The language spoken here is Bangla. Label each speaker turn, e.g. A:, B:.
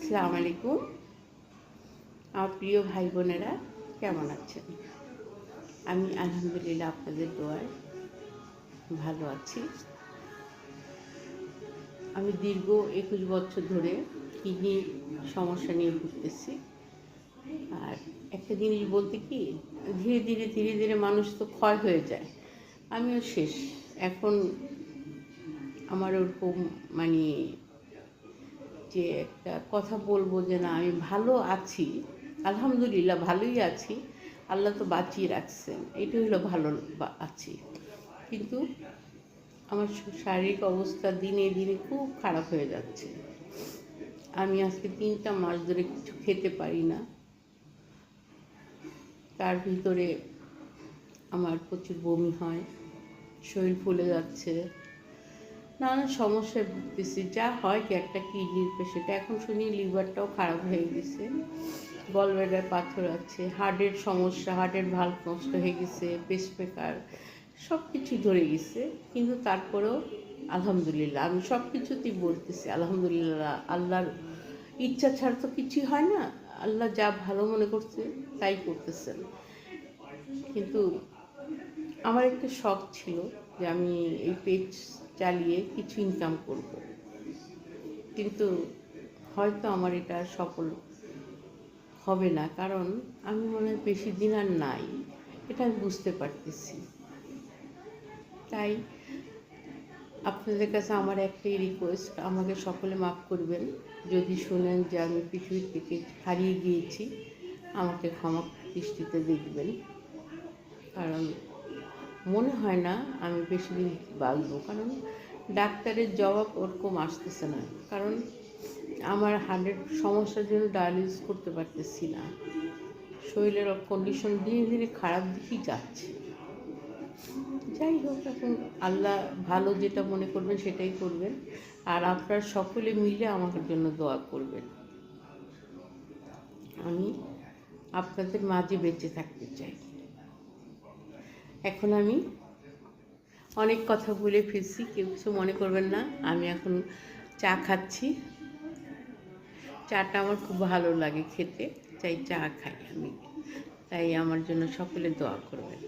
A: আসসালামু আলাইকুম। আমার প্রিয় ভাই বোনেরা কেমন আছেন? আমি আলহামদুলিল্লাহ আপনাদের দোয়ায় ভালো আছি। আমি দীর্ঘ 21 বছর ধরে কিডনির সমস্যা নিয়ে ভুগতেছি। আর একটা জিনিস বলতে কি, ধীরে ধীরে মানুষ তো ক্ষয় হয়ে যায়, আমিও শেষ। এখন আমার ওরকম মানে যে একটা কথা বলবো যে না আমি ভালো আছি, আলহামদুলিল্লাহ ভালোই আছি, আল্লাহ তো বাঁচিয়ে রাখছেন, এটা হলো ভালো আছি। কিন্তু আমার শারীরিক অবস্থা দিনে দিনে খুব খারাপ হয়ে যাচ্ছে। আমি আজকে 3টা মাস ধরে কিছু খেতে পারি না। তার ভিতরে আমার প্রচুর বমি হয়, শরীর ফুলে যাচ্ছে, নানা সমস্যায় ভুগতেছি। যা হয় কি একটা কিডনির পেশেন্ট, এখন শুনি লিভারটাও খারাপ হয়ে গেছে, গলব্লাডার পাথর আছে, হার্টের সমস্যা, হার্টের ভালভ নষ্ট হয়ে গেছে, পেসমেকার সব কিছুই ধরে গেছে। কিন্তু তারপরেও আলহামদুলিল্লাহ, আমি সব কিছুতেই বলতেছি আলহামদুলিল্লাহ। আল্লাহর ইচ্ছা ছাড়া তো কিছুই হয় না, আল্লাহ যা ভালো মনে করছে তাই করতেছেন। কিন্তু আমার একটা শখ ছিল যে আমি এই পেজ চালিয়ে কিছু ইনকাম করব, কিন্তু হয়তো আমার এটা সফল হবে না, কারণ আমি মনে হয় বেশি দিন আর নাই, এটা আমি বুঝতে পারতেছি। তাই আপনাদের কাছে আমার একটাই রিকোয়েস্ট, আমাকে সকলে মাফ করবেন যদি শুনেন যে আমি পৃথিবীর থেকে হারিয়ে গিয়েছি, আমাকে ক্ষমা দৃষ্টিতে দেখবেন। কারণ মনে হয় না আমি বেশি দিন বাঁচবো, কারণ ডাক্তারের জবাব ওরকম আসতেছে না। কারণ আমার হার্টের সমস্যার জন্য ডায়ালিসিস করতে পারতেছি না, শরীরের কন্ডিশন ধীরে ধীরে খারাপ দিকেই যাচ্ছে। যাই হোক, এখন আল্লাহ ভালো যেটা মনে করবেন সেটাই করবেন। আর আপনারা সকলে মিলে আমার জন্য দোয়া করবেন। আমি আপনাদের মাঝে বেঁচে থাকতে চাই। এখন আমি অনেক কথা বলে ফেলছি, কেউ কিছু মনে করবেন না। আমি এখন চা খাচ্ছি, চাটা আমার খুব ভালো লাগে খেতে, তাই চা খাই আমি। তাই আমার জন্য সকলে দোয়া করবেন।